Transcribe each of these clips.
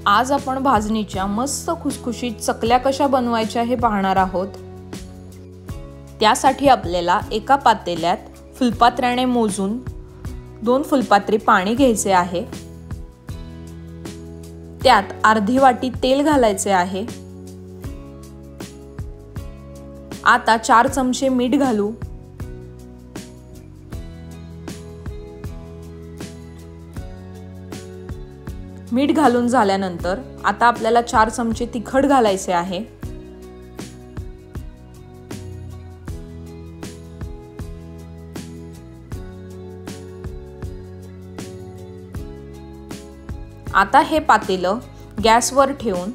आज आपण भाजणीच्या मस्त खुसखुशीत चकल्या कशा बनवायच्या हे पाहणार आहोत। त्यासाठी आपल्याला एका पातेल्यात फुलपात्र्याने मोजून 2 फुलपात्री पाणी घ्यायचे आहे। त्यात अर्धी वाटी तेल घालायचे आहे। आता 4 चमचे मीठ घालू। मीठ घालून झाल्यानंतर आता आपल्याला 4 चमचे तिखट घालायचे आहे। आता हे पातेलं गॅसवर ठेवून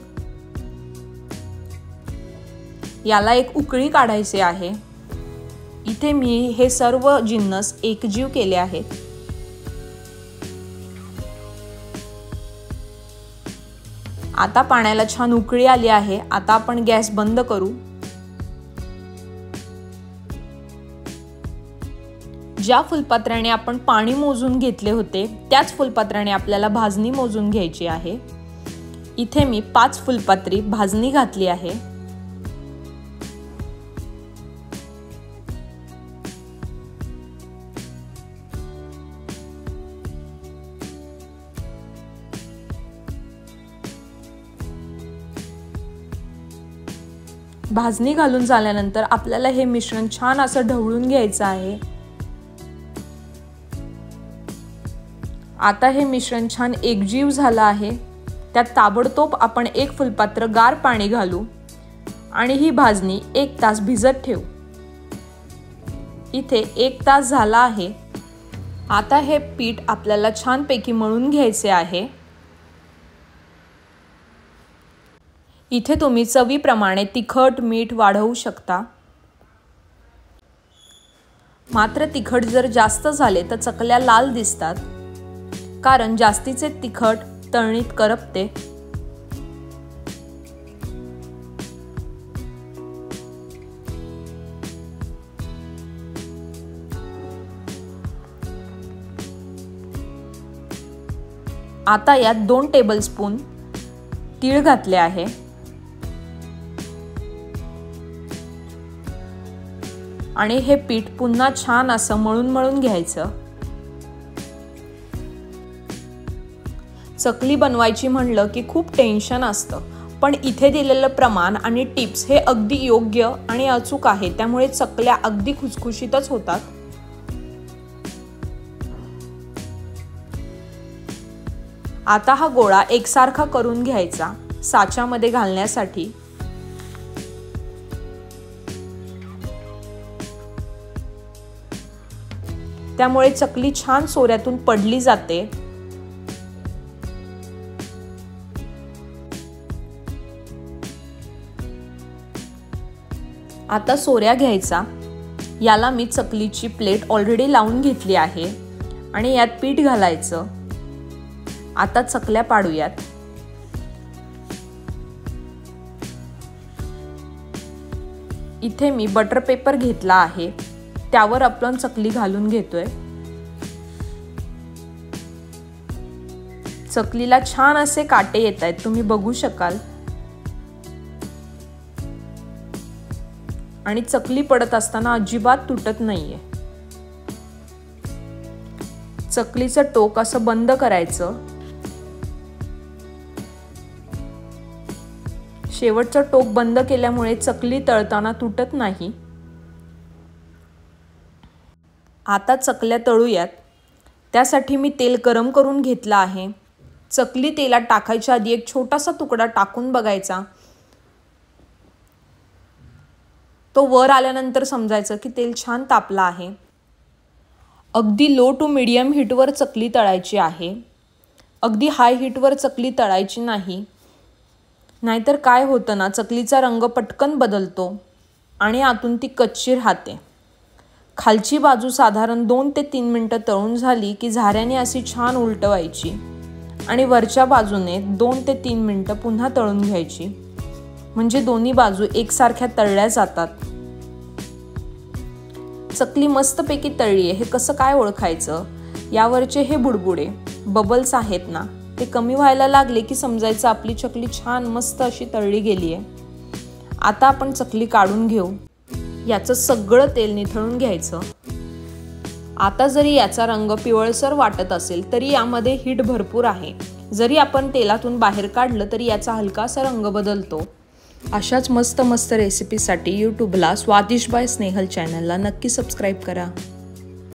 याला एक उकळी काढायची आहे। इथे मी हे सर्व जिन्नस एकजीव केले आहेत। आता पाण्याला छान उकळी आली आहे। आता आपण गॅस बंद करू। ज्या फुलपात्र्याने आपण पाणी मोजून घेतले होते त्याच फुलपात्र्याने आपल्याला भाजणी मोजून घ्यायची आहे। इथे मी 5 फुलपात्री भाजणी घातली आहे। भाजणी घालून झाल्यानंतर आपल्याला हे मिश्रण छान असं ढवळून घ्यायचं आहे। आता हे मिश्रण छान एकजीव झालं आहे। त्यात ताबडतोब आपण 1 फुलपात्र गार पाणी घालू आणि ही भाजणी 1 तास भिजत ठेवू। इथे 1 तास झाला आहे। आता हे पीठ आपल्याला छानपैकी मळून घ्यायचे आहे। इथे तुम्ही चवीप्रमाणे तिखट मीठ वाढवू शकता। मात्र तिखट जर जास्त झाले तर चकल्या लाल दिसतात, कारण जास्तीचे तिखट तळणीत करपते। आता यात 2 टेबलस्पून तीळ घातले आहे। आणि हे पीठ पुन्हा छान असं मळून घ्यायचं। चकली बनवायची म्हणलं की खूप टेन्शन असतं, पण इथे दिलेलं प्रमाण आणि टिप्स हे अगदी योग्य आणि अचूक आहे, त्यामुळे चकल्या अगदी खुसखुशीतच होतात। आता हा गोळा एकसारखा करून घ्यायचा साच्यामध्ये घालण्यासाठी। त्यामुळे चकली छान सोऱ्यातून पडली जाते। आता सोऱ्या घ्यायचा। याला मी चकलीची प्लेट ऑलरेडी लावून घेतली आहे आणि यात पीठ घालायचं। आता चकल्या पाडूयात। इथे मी बटर पेपर घेतला आहे, त्यावर आपण चकली घालून घेतोय। चकलीला छान असे काटे येत आहेत, तुम्ही बघू शकाल। आणि चकली पडत असताना अजिबात तुटत नाहीये। चकलीचं टोक असं बंद करायचं। शेवटचं टोक बंद केल्यामुळे चकली तळताना तुटत नाही। आता चकल्या तळूयात। त्यासाठी मी तेल गरम करून घेतलं आहे। चकली तेलात टाकायच्या आधी एक छोटासा तुकडा टाकून बघायचा। तो वर आल्यानंतर समजायचं की तेल छान तापलं आहे। अगदी लो टू मीडियम हीटवर चकली तळायची आहे। अगदी हाय हीटवर चकली तळायची नाही, नाहीतर काय होतं ना, चकलीचा रंग पटकन बदलतो आणि आतून ती कच्ची राहते। खालची बाजू साधारण 2 ते 3 मिनिटं तळून झाली की झाऱ्याने अशी छान उलटवायची आणि वरच्या बाजूने 2 ते 3 मिनिटं पुन्हा तळून घ्यायची, म्हणजे दोन्ही बाजू एकसारख्या तळल्या जातात। चकली मस्तपैकी तळली आहे हे कसं काय ओळखायचं? यावरचे हे बुडबुडे बबल्स आहेत ना, ते कमी व्हायला लागले की समजायचं आपली चकली छान मस्त अशी तळली गेली आहे। आता आपण चकली काढून घेऊ। याचं सगळं तेल निथळून घ्यायचं। आता जरी याचा रंग पिवळसर वाटत असेल तरी यामध्ये हीट भरपूर आहे। जरी आपण तेलातून बाहेर काढलं तरी याचा हलकासा रंग बदलतो। अशाच मस्त रेसिपीसाठी यूट्यूबला स्वादिष्ट बाय स्नेहल चॅनलला नक्की सबस्क्राईब करा।